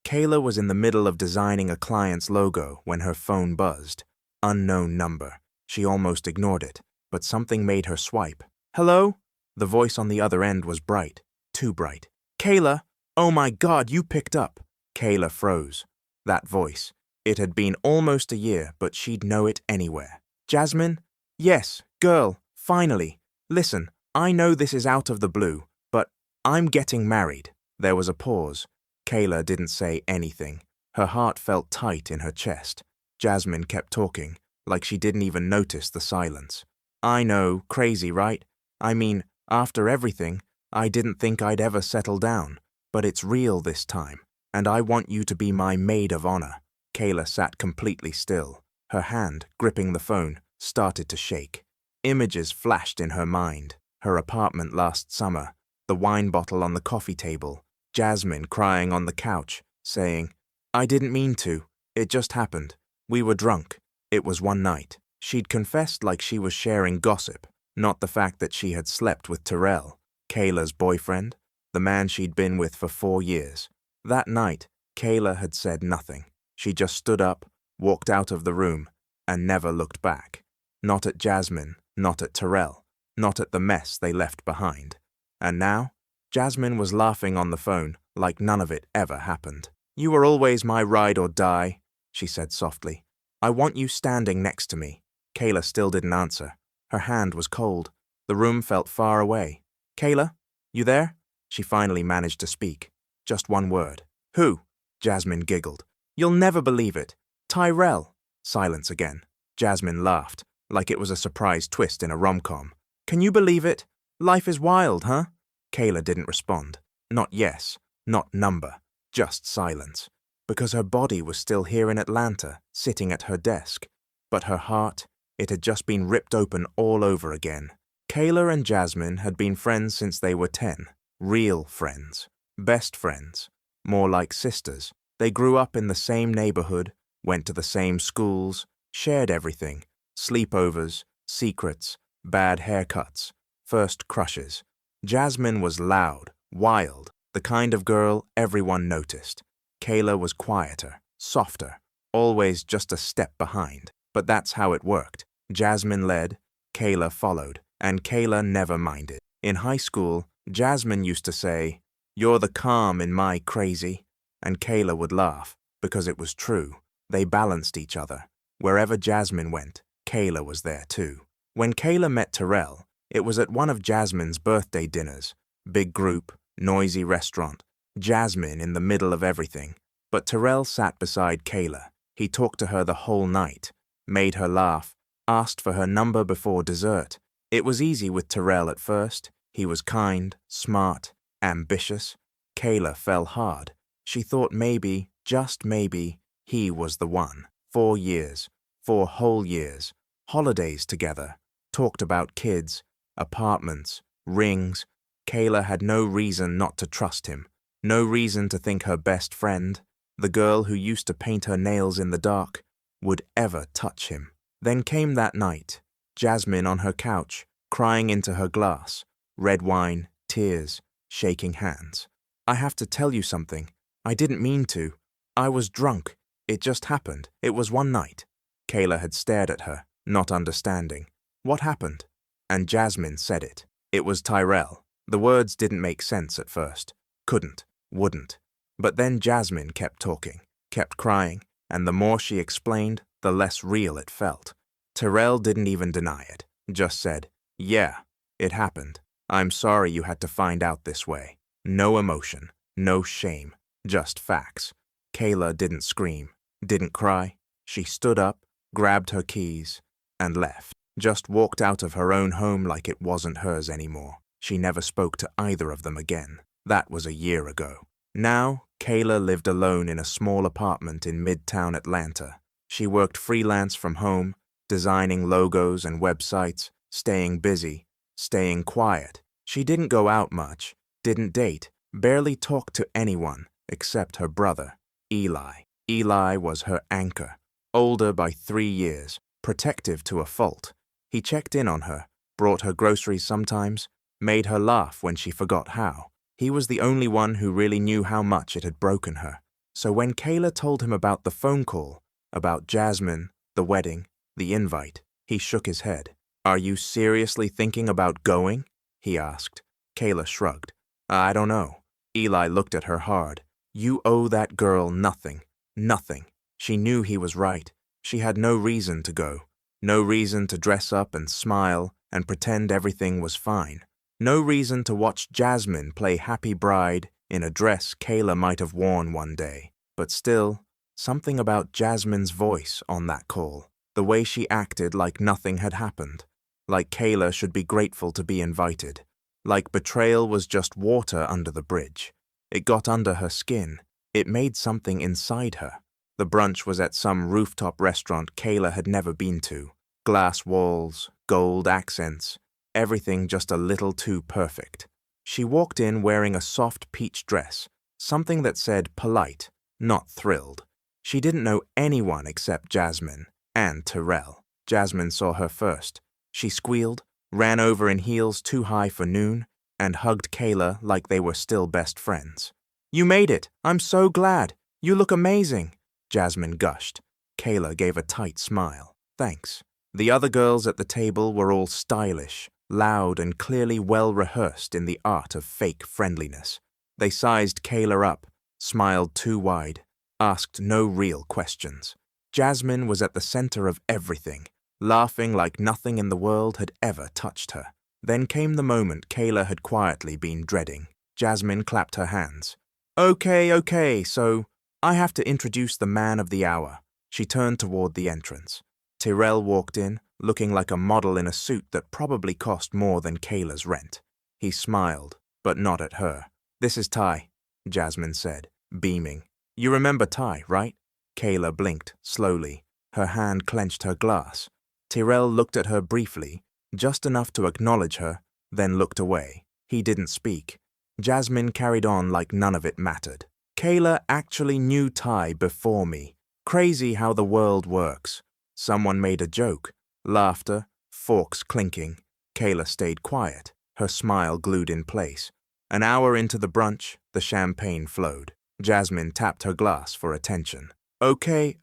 Kayla was in the middle of designing a client's logo when her phone buzzed. Unknown number. She almost ignored it, but something made her swipe. "Hello?" The voice on the other end was bright. Too bright. "Kayla? Oh my God, you picked up." Kayla froze. That voice. It had been almost a year, but she'd know it anywhere. "Jasmine?" "Yes, girl, finally. Listen, I know this is out of the blue, but I'm getting married." There was a pause. Kayla didn't say anything. Her heart felt tight in her chest. Jasmine kept talking, like she didn't even notice the silence. "I know, crazy, right? I mean, after everything, I didn't think I'd ever settle down, but it's real this time, and I want you to be my maid of honor." Kayla sat completely still. Her hand, gripping the phone, started to shake. Images flashed in her mind. Her apartment last summer, the wine bottle on the coffee table, Jasmine crying on the couch, saying, "I didn't mean to. It just happened. We were drunk. It was one night." She'd confessed like she was sharing gossip, not the fact that she had slept with Terrell, Kayla's boyfriend, the man she'd been with for 4 years. That night, Kayla had said nothing. She just stood up, walked out of the room, and never looked back. Not at Jasmine, not at Terrell, not at the mess they left behind. And now, Jasmine was laughing on the phone like none of it ever happened. "You were always my ride or die," she said softly. "I want you standing next to me." Kayla still didn't answer. Her hand was cold. The room felt far away. "Kayla, you there?" She finally managed to speak. Just one word. "Who?" Jasmine giggled. "You'll never believe it. Tyrell." Silence again. Jasmine laughed, like it was a surprise twist in a rom-com. "Can you believe it? Life is wild, huh?" Kayla didn't respond. Not yes, not number, just silence. Because her body was still here in Atlanta, sitting at her desk. But her heart, it had just been ripped open all over again. Kayla and Jasmine had been friends since they were 10. Real friends. Best friends. More like sisters. They grew up in the same neighborhood, went to the same schools, shared everything. Sleepovers, secrets, bad haircuts, first crushes. Jasmine was loud, wild, the kind of girl everyone noticed. Kayla was quieter, softer, always just a step behind. But that's how it worked. Jasmine led, Kayla followed, and Kayla never minded. In high school, Jasmine used to say, "You're the calm in my crazy," and Kayla would laugh, because it was true. They balanced each other. Wherever Jasmine went, Kayla was there too. When Kayla met Terrell, it was at one of Jasmine's birthday dinners. Big group, noisy restaurant, Jasmine in the middle of everything. But Terrell sat beside Kayla. He talked to her the whole night, made her laugh, asked for her number before dessert. It was easy with Terrell at first. He was kind, smart, ambitious. Kayla fell hard. She thought maybe, just maybe, he was the one. 4 years, 4 whole years, holidays together, talked about kids, apartments, rings. Kayla had no reason not to trust him, no reason to think her best friend, the girl who used to paint her nails in the dark, would ever touch him. Then came that night, Jasmine on her couch, crying into her glass, red wine, tears, shaking hands. "I have to tell you something. I didn't mean to. I was drunk. It just happened. It was one night." Kayla had stared at her, not understanding. "What happened?" And Jasmine said it. It was Tyrell. The words didn't make sense at first. Couldn't, wouldn't. But then Jasmine kept talking, kept crying, and the more she explained, the less real it felt. Tyrell didn't even deny it, just said, "Yeah, it happened. I'm sorry you had to find out this way." No emotion, no shame, just facts. Kayla didn't scream, didn't cry. She stood up, grabbed her keys, and left. Just walked out of her own home like it wasn't hers anymore. She never spoke to either of them again. That was a year ago. Now, Kayla lived alone in a small apartment in Midtown Atlanta. She worked freelance from home, designing logos and websites, staying busy, staying quiet. She didn't go out much, didn't date, barely talked to anyone except her brother, Eli. Eli was her anchor, older by 3 years, protective to a fault. He checked in on her, brought her groceries sometimes, made her laugh when she forgot how. He was the only one who really knew how much it had broken her. So when Kayla told him about the phone call, about Jasmine, the wedding, the invite, he shook his head. "Are you seriously thinking about going?" he asked. Kayla shrugged. "I don't know." Eli looked at her hard. "You owe that girl nothing. Nothing." She knew he was right. She had no reason to go. No reason to dress up and smile and pretend everything was fine. No reason to watch Jasmine play happy bride in a dress Kayla might have worn one day. But still, something about Jasmine's voice on that call, the way she acted like nothing had happened, like Kayla should be grateful to be invited, like betrayal was just water under the bridge. It got under her skin. It made something inside her. The brunch was at some rooftop restaurant Kayla had never been to. Glass walls, gold accents, everything just a little too perfect. She walked in wearing a soft peach dress, something that said polite, not thrilled. She didn't know anyone except Jasmine and Terrell. Jasmine saw her first. She squealed, ran over in heels too high for noon, and hugged Kayla like they were still best friends. "You made it! I'm so glad! You look amazing!" Jasmine gushed. Kayla gave a tight smile. "Thanks." The other girls at the table were all stylish, loud, and clearly well-rehearsed in the art of fake friendliness. They sized Kayla up, smiled too wide, asked no real questions. Jasmine was at the center of everything, laughing like nothing in the world had ever touched her. Then came the moment Kayla had quietly been dreading. Jasmine clapped her hands. Okay, so I have to introduce the man of the hour." She turned toward the entrance. Tyrell walked in, looking like a model in a suit that probably cost more than Kayla's rent. He smiled, but not at her. "This is Ty," Jasmine said, beaming. "You remember Ty, right?" Kayla blinked, slowly. Her hand clenched her glass. Tyrell looked at her briefly, just enough to acknowledge her, then looked away. He didn't speak. Jasmine carried on like none of it mattered. "Kayla actually knew Ty before me. Crazy how the world works." Someone made a joke. Laughter, forks clinking. Kayla stayed quiet, her smile glued in place. An hour into the brunch, the champagne flowed. Jasmine tapped her glass for attention. Okay,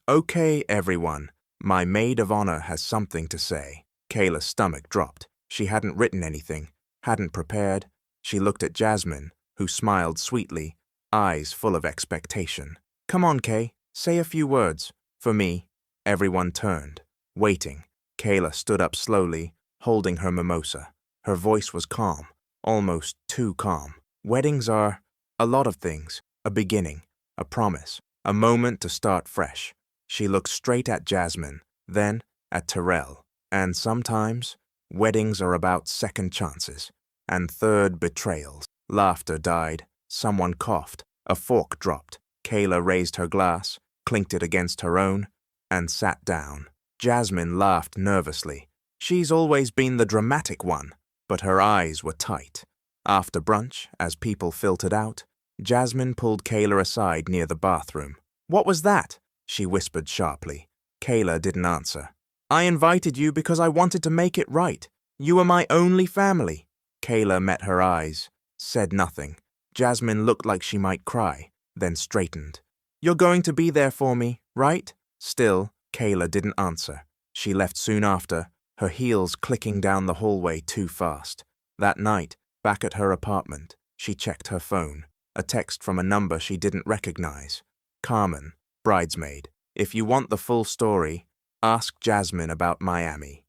everyone. My maid of honor has something to say." Kayla's stomach dropped. She hadn't written anything, hadn't prepared. She looked at Jasmine, who smiled sweetly, eyes full of expectation. "Come on, Kay, say a few words. For me." Everyone turned, waiting. Kayla stood up slowly, holding her mimosa. Her voice was calm, almost too calm. "Weddings are a lot of things. A beginning, a promise, a moment to start fresh." She looked straight at Jasmine, then at Terrell. "And sometimes, weddings are about second chances, and third betrayals." Laughter died. Someone coughed. A fork dropped. Kayla raised her glass, clinked it against her own, and sat down. Jasmine laughed nervously. She's always been the dramatic one, but her eyes were tight. After brunch, as people filtered out, Jasmine pulled Kayla aside near the bathroom. "What was that?" she whispered sharply. Kayla didn't answer. "I invited you because I wanted to make it right. You were my only family." Kayla met her eyes, said nothing. Jasmine looked like she might cry, then straightened. "You're going to be there for me, right?" Still, Kayla didn't answer. She left soon after, her heels clicking down the hallway too fast. That night, back at her apartment, she checked her phone. A text from a number she didn't recognize. "Carmen, bridesmaid. If you want the full story, ask Jasmine about Miami."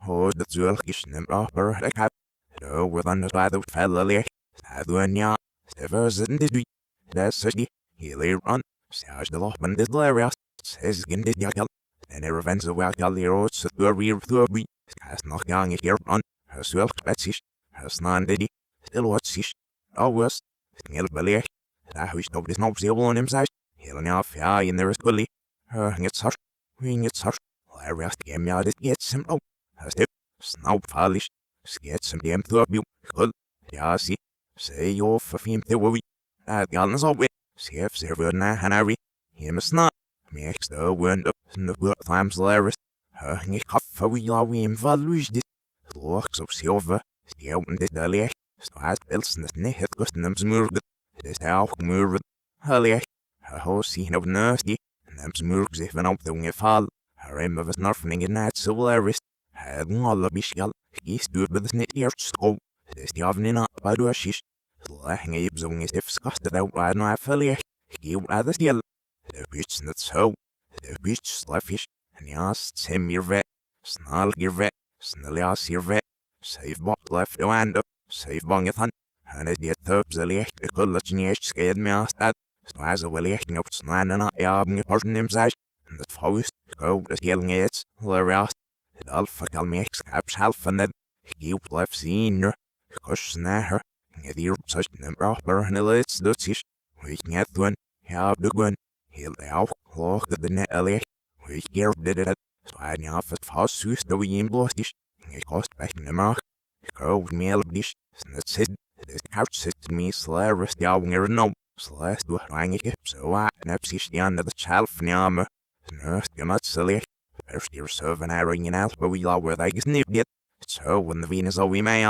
Oh, the Zulkish number per the cap. No, within the side of Fellally. Saduania. Stivers in the street. That's city. He lay run. Sarge the Lochman did hilarious. Says Gindid Yakal. And it prevents the Wakali roads to a rear to a beat. Cast knock young here run. Her swell betsish. Her snan diddy. Still what's sish. Oh, worse. Snell belly. That who stopped his nose able on him side. He'll now fly in there is gully. Her gets hush. We gets hush. Hilarious game yard it gets him out. Her step. Snow fallish. Skets some damn to a view. Good. Yeah, see. Say you're for him to worry. That guns all wit. See if server na hanari. Him is not. Makes the wind up in the good times hilarious. Her hang cuff for we are we invalued it. Looks of silver. Still in the lake. Start bills in the neck at customs murdered. This how murdered. Her lake. Her whole scene of nasty. And them smurgs if an out the wing fall. Her aim of us nothing in that so hilarious. Had all the bishal. He stood with the snit ear scope. This the evening up by the shish. Lahing a yibzong is if disgusted out by no affiliate. He would rather steal. The bitch not so. The bitch sluffish. And yas, Tim your vet. Snarl your vet. Snillias your vet. Save bot left the hand up. Save bongethun. And as the tubs the lake, the college and yash scared me asked that. So as a willy acting up snan and I am a person himself. And the faust, go the yelling aids, hilarious. The alpha calmex caps half and then. He would left senior. Kush snare. The such number of burnillets Dutchish. We can get one. Have the gun. He'll out. Look at the net alley. We care did it. So I now for fast sus the we in blostish. It cost back in the mark. Go with me dish. That's it. This couch sits me slash the hour no. Slash do hang it. So I nepsish the under the chalf nyama. Nurse the much silly. First you're serving airing in out, but we law where they get nipped it. So when the Venus all we may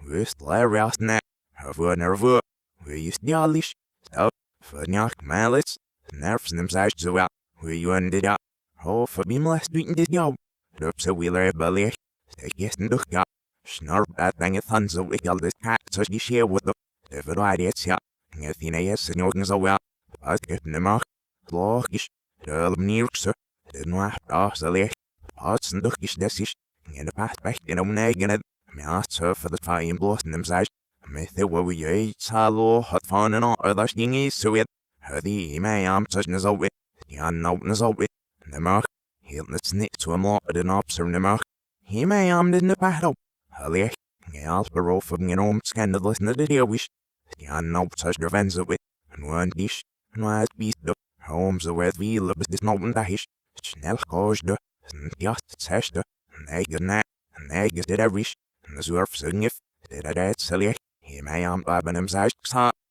we're hilarious now. Her nerveux. We used the allish. So, for knock mallets. Nerves themselves so out. We you ended up. Oh, for being last week in this job. Up so we lay belly. Take yes and look up. Snarp that thing at tons of all this cat such you share with them. If it ideas ya. Athena yes and organs so well. But getting the mark. Lockish. The earl of New York, sir. The noir, the lake. Pots and lookish desish. And the path back in a nag in it. Me asked her for the fire blotting themselves. Me the way you salo hot fun and all other things so it. Her the may am such as a wit. The unknown as a wit. The mark. He'll not snitch to a more than observe the mark. He may am in the battle. Her lake. The alpero from your own scandalous in the dear wish. The unknown such revenge of it. And one dish. And one beast of homes away the wheel of this mountain dash. Snell caused her. And just sashed her. And they get that. And they get it a wish. And the surf sing if. Did I that silly? He may am babbing himself,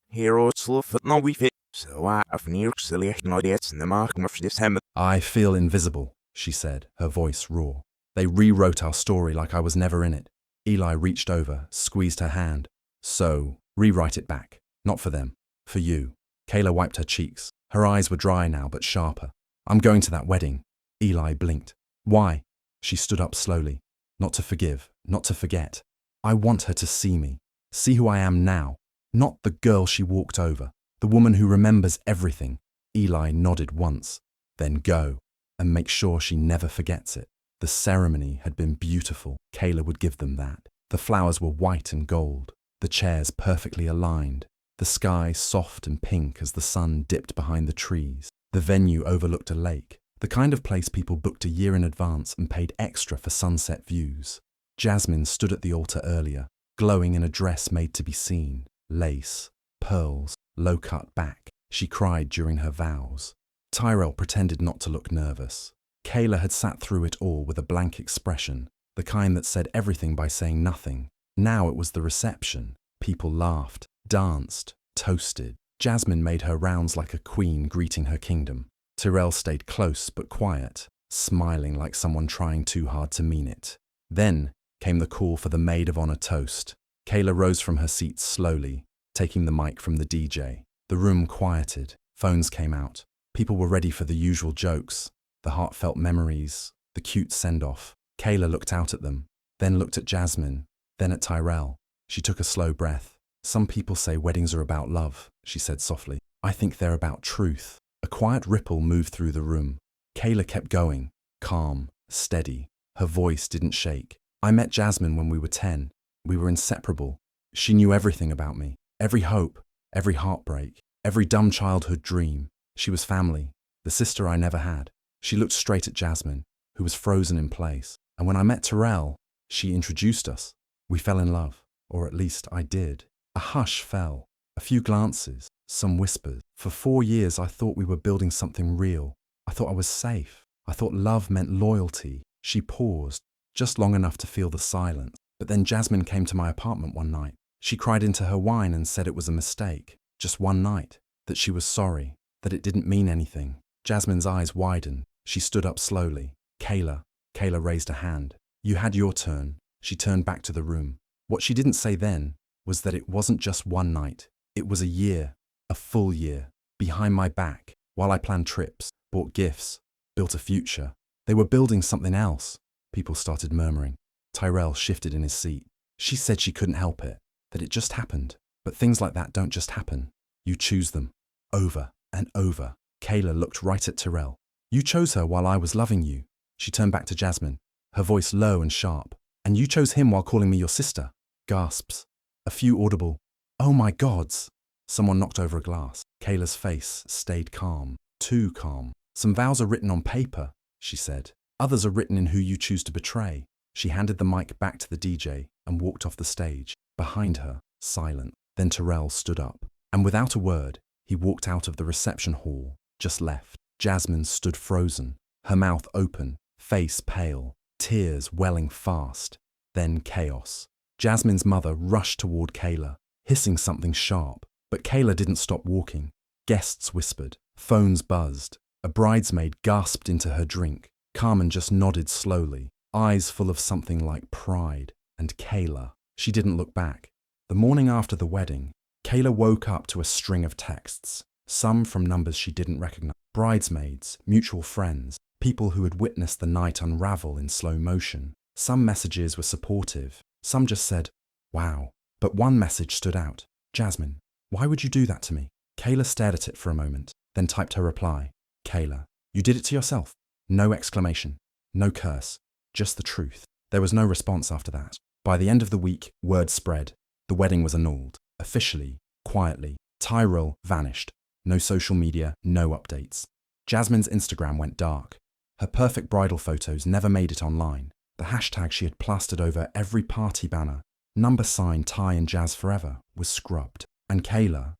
hero slough at no we fit. So I have near silly no dates in the mark of this hemmet. I feel invisible, she said, her voice raw. They rewrote our story like I was never in it. Eli reached over, squeezed her hand. So, rewrite it back. Not for them. For you. Kayla wiped her cheeks. Her eyes were dry now, but sharper. I'm going to that wedding. Eli blinked. Why? She stood up slowly. Not to forgive, not to forget. I want her to see me. See who I am now, not the girl she walked over, the woman who remembers everything. Eli nodded once, then go, and make sure she never forgets it. The ceremony had been beautiful. Kayla would give them that. The flowers were white and gold, the chairs perfectly aligned, the sky soft and pink as the sun dipped behind the trees. The venue overlooked a lake, the kind of place people booked a year in advance and paid extra for sunset views. Jasmine stood at the altar earlier, glowing in a dress made to be seen, lace, pearls, low-cut back. She cried during her vows. Tyrell pretended not to look nervous. Kayla had sat through it all with a blank expression, the kind that said everything by saying nothing. Now it was the reception. People laughed, danced, toasted. Jasmine made her rounds like a queen greeting her kingdom. Tyrell stayed close but quiet, smiling like someone trying too hard to mean it. Then came the call for the maid of honor toast. Kayla rose from her seat slowly, taking the mic from the DJ. The room quieted. Phones came out. People were ready for the usual jokes, the heartfelt memories, the cute send-off. Kayla looked out at them, then looked at Jasmine, then at Tyrell. She took a slow breath. Some people say weddings are about love, she said softly. I think they're about truth. A quiet ripple moved through the room. Kayla kept going, calm, steady. Her voice didn't shake. I met Jasmine when we were 10. We were inseparable. She knew everything about me. Every hope, every heartbreak, every dumb childhood dream. She was family, the sister I never had. She looked straight at Jasmine, who was frozen in place. And when I met Terrell, she introduced us. We fell in love, or at least I did. A hush fell, a few glances, some whispers. For 4 years I thought we were building something real. I thought I was safe. I thought love meant loyalty. She paused, just long enough to feel the silence. But then Jasmine came to my apartment one night. She cried into her wine and said it was a mistake, just one night, that she was sorry, that it didn't mean anything. Jasmine's eyes widened. She stood up slowly. Kayla raised a hand. You had your turn. She turned back to the room. What she didn't say then was that it wasn't just one night. It was a year, a full year, behind my back, while I planned trips, bought gifts, built a future. They were building something else. People started murmuring. Tyrell shifted in his seat. She said she couldn't help it, that it just happened. But things like that don't just happen. You choose them, over and over. Kayla looked right at Tyrell. You chose her while I was loving you. She turned back to Jasmine, her voice low and sharp. And you chose him while calling me your sister. Gasps. A few audible, oh my gods. Someone knocked over a glass. Kayla's face stayed calm, too calm. Some vows are written on paper, she said. Others are written in who you choose to betray. She handed the mic back to the DJ and walked off the stage. Behind her, silent. Then Terrell stood up. And without a word, he walked out of the reception hall, just left. Jasmine stood frozen, her mouth open, face pale, tears welling fast. Then chaos. Jasmine's mother rushed toward Kayla, hissing something sharp. But Kayla didn't stop walking. Guests whispered. Phones buzzed. A bridesmaid gasped into her drink. Carmen just nodded slowly, eyes full of something like pride. And Kayla. She didn't look back. The morning after the wedding, Kayla woke up to a string of texts, some from numbers she didn't recognize. Bridesmaids, mutual friends, people who had witnessed the night unravel in slow motion. Some messages were supportive, some just said, wow. But one message stood out. Jasmine, why would you do that to me? Kayla stared at it for a moment, then typed her reply. Kayla, you did it to yourself. No exclamation, no curse, just the truth. There was no response after that. By the end of the week, word spread. The wedding was annulled. Officially, quietly. Tyrell vanished. No social media, no updates. Jasmine's Instagram went dark. Her perfect bridal photos never made it online. The hashtag she had plastered over every party banner, number sign Ty and Jazz Forever, was scrubbed. And Kayla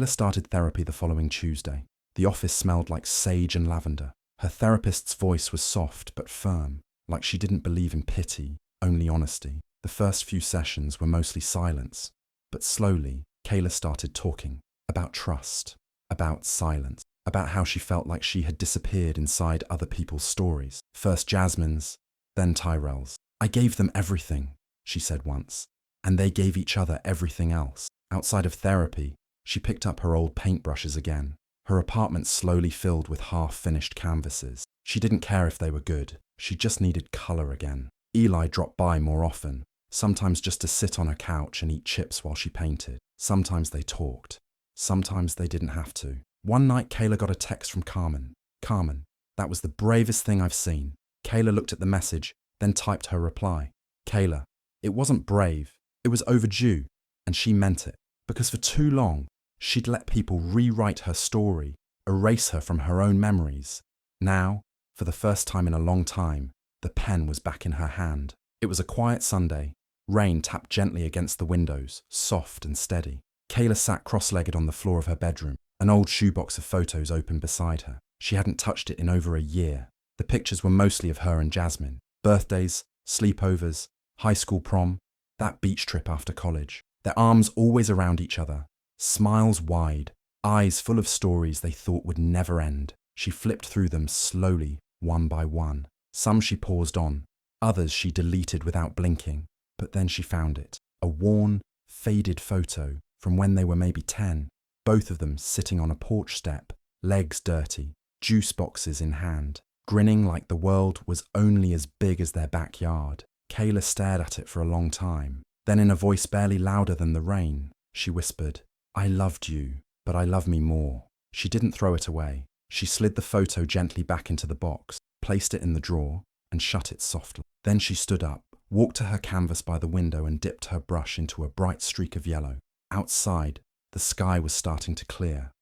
started therapy the following Tuesday. The office smelled like sage and lavender. Her therapist's voice was soft but firm, like she didn't believe in pity, only honesty. The first few sessions were mostly silence. But slowly, Kayla started talking about trust, about silence, about how she felt like she had disappeared inside other people's stories. First Jasmine's, then Tyrell's. I gave them everything, she said once, and they gave each other everything else. Outside of therapy, she picked up her old paintbrushes again. Her apartment slowly filled with half-finished canvases. She didn't care if they were good. She just needed color again. Eli dropped by more often, sometimes just to sit on her couch and eat chips while she painted. Sometimes they talked. Sometimes they didn't have to. One night, Kayla got a text from Carmen. Carmen, that was the bravest thing I've seen. Kayla looked at the message, then typed her reply. Kayla, it wasn't brave. It was overdue. And she meant it. Because for too long, she'd let people rewrite her story, erase her from her own memories. Now, for the first time in a long time, the pen was back in her hand. It was a quiet Sunday. Rain tapped gently against the windows, soft and steady. Kayla sat cross-legged on the floor of her bedroom, an old shoebox of photos open beside her. She hadn't touched it in over a year. The pictures were mostly of her and Jasmine. Birthdays, sleepovers, high school prom, that beach trip after college. Their arms always around each other, smiles wide, eyes full of stories they thought would never end. She flipped through them slowly, one by one. Some she paused on, others she deleted without blinking. But then she found it. A worn, faded photo from when they were maybe 10. Both of them sitting on a porch step, legs dirty, juice boxes in hand, grinning like the world was only as big as their backyard. Kayla stared at it for a long time. Then in a voice barely louder than the rain, she whispered, I loved you, but I love me more. She didn't throw it away. She slid the photo gently back into the box, placed it in the drawer, and shut it softly. Then she stood up, walked to her canvas by the window and dipped her brush into a bright streak of yellow. Outside, the sky was starting to clear,